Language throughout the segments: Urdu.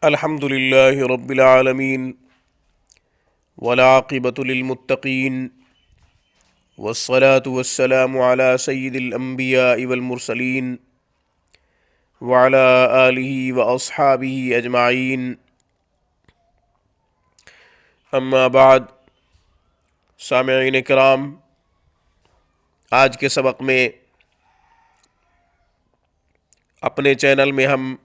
الحمد للہ رب العالمین والعاقبۃ للمتقین والصلاة والسلام علی سید الانبیاء والمرسلین وعلی آلہ واصحابہ اجمعین، اما بعد۔ سامعین کرام، آج کے سبق میں اپنے چینل میں ہم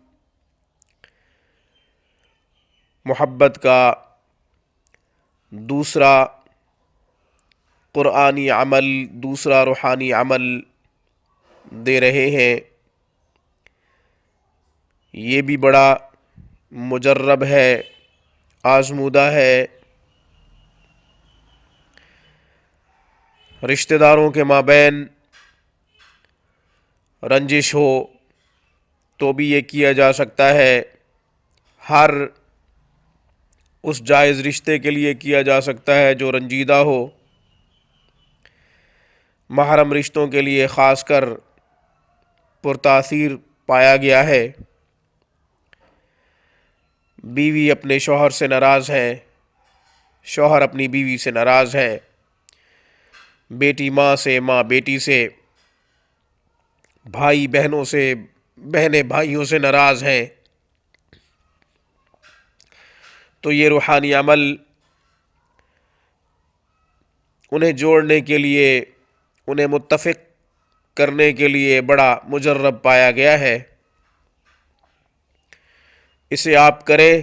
محبت کا دوسرا قرآنی عمل، دوسرا روحانی عمل دے رہے ہیں۔ یہ بھی بڑا مجرب ہے، آزمودہ ہے۔ رشتہ داروں کے مابین رنجش ہو تو بھی یہ کیا جا سکتا ہے، ہر اس جائز رشتے کے لیے کیا جا سکتا ہے جو رنجیدہ ہو۔ محرم رشتوں کے لیے خاص کر پرتاثیر پایا گیا ہے۔ بیوی اپنے شوہر سے ناراض ہے، شوہر اپنی بیوی سے ناراض ہے، بیٹی ماں سے، ماں بیٹی سے، بھائی بہنوں سے، بہنیں بھائیوں سے ناراض ہیں۔ تو یہ روحانی عمل انہیں جوڑنے کے لیے، انہیں متفق کرنے کے لیے بڑا مجرب پایا گیا ہے۔ اسے آپ کریں،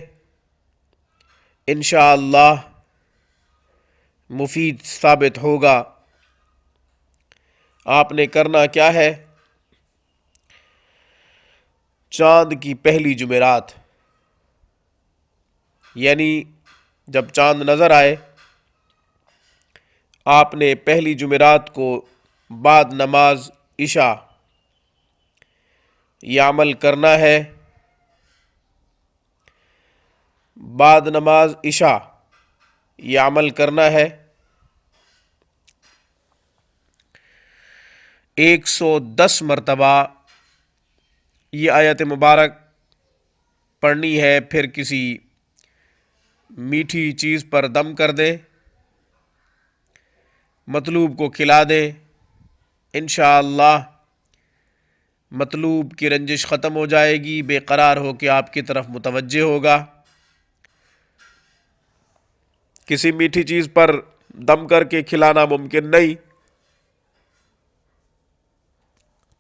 انشاءاللہ مفید ثابت ہوگا۔ آپ نے کرنا کیا ہے؟ چاند کی پہلی جمعرات، یعنی جب چاند نظر آئے، آپ نے پہلی جمعرات کو بعد نماز عشاء یہ عمل کرنا ہے۔ بعد نماز عشاء یہ عمل کرنا ہے۔ 110 مرتبہ یہ آیت مبارک پڑھنی ہے، پھر کسی میٹھی چیز پر دم کر دیں، مطلوب کو کھلا دیں، انشاءاللہ مطلوب کی رنجش ختم ہو جائے گی، بے قرار ہو کے آپ کی طرف متوجہ ہوگا۔ کسی میٹھی چیز پر دم کر کے کھلانا ممکن نہیں،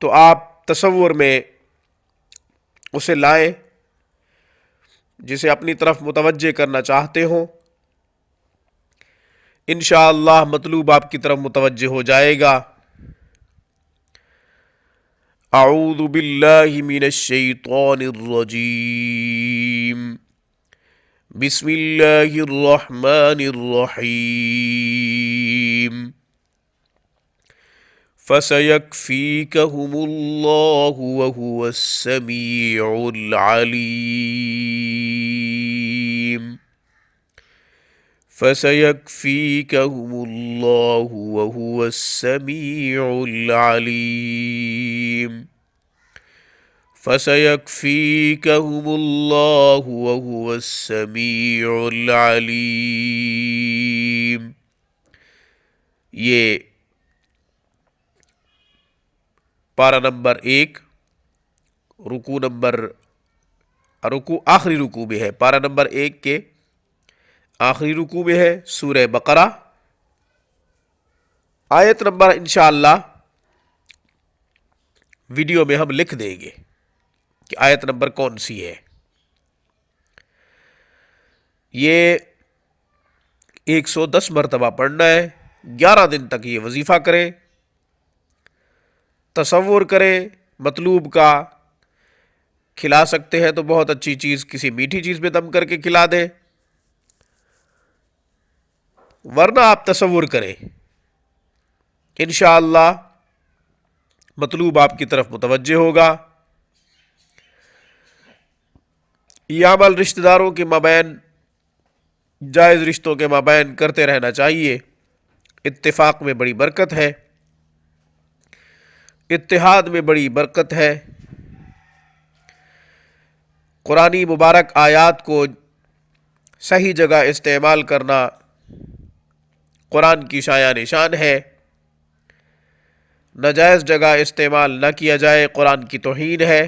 تو آپ تصور میں اسے لائیں جسے اپنی طرف متوجہ کرنا چاہتے ہوں، انشاءاللہ مطلوب آپ کی طرف متوجہ ہو جائے گا۔ اعوذ باللہ من الشیطان الرجیم، بسم اللہ الرحمن الرحیم، فَسَيَكْفِيكَهُمُ اللَّهُ وَهُوَ السَّمِيعُ الْعَلِيمُ، فَسَيَكْفِيكَهُمُ اللَّهُ وَهُوَ السَّمِيعُ الْعَلِيمُ، فَسَيَكْفِيكَهُمُ اللَّهُ وَهُوَ السَّمِيعُ الْعَلِيمُ۔ یہ پارہ نمبر 1، رکوع آخری رکوع میں ہے، پارہ نمبر 1 کے آخری رکوع میں ہے، سورہ بقرہ۔ آیت نمبر انشاءاللہ ویڈیو میں ہم لکھ دیں گے کہ آیت نمبر کون سی ہے۔ یہ 110 مرتبہ پڑھنا ہے، 11 دن تک یہ وظیفہ کریں، تصور کریں مطلوب کا کھلا سکتے ہیں تو بہت اچھی چیز، کسی میٹھی چیز میں دم کر کے کھلا دیں، ورنہ آپ تصور کریں، انشاءاللہ مطلوب آپ کی طرف متوجہ ہوگا۔ یہ عمل رشتہ داروں کے مابین، جائز رشتوں کے مابین کرتے رہنا چاہیے۔ اتفاق میں بڑی برکت ہے، اتحاد میں بڑی برکت ہے۔ قرآنی مبارک آیات کو صحیح جگہ استعمال کرنا قرآن کی شایان نشان ہے، ناجائز جگہ استعمال نہ کیا جائے، قرآن کی توہین ہے،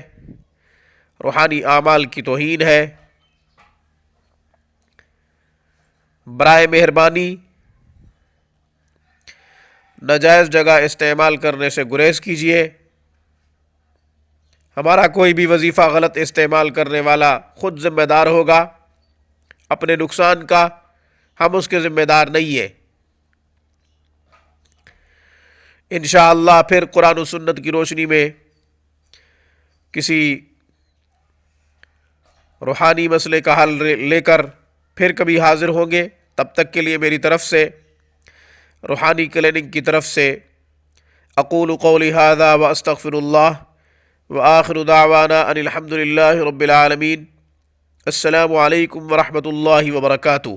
روحانی اعمال کی توہین ہے۔ برائے مہربانی ناجائز جگہ استعمال کرنے سے گریز کیجیے۔ ہمارا کوئی بھی وظیفہ غلط استعمال کرنے والا خود ذمہ دار ہوگا، اپنے نقصان کا ہم اس کے ذمہ دار نہیں ہیں۔ انشاءاللہ پھر قرآن و سنت کی روشنی میں کسی روحانی مسئلے کا حل لے کر پھر کبھی حاضر ہوں گے۔ تب تک کے لیے میری طرف سے، روحانی کلینک کی طرف سے، اقول قولی ھذا واستغفر اللہ وآخر دعوانا ان الحمد للہ رب العالمین۔ السلام علیکم ورحمۃ اللہ وبرکاتہ۔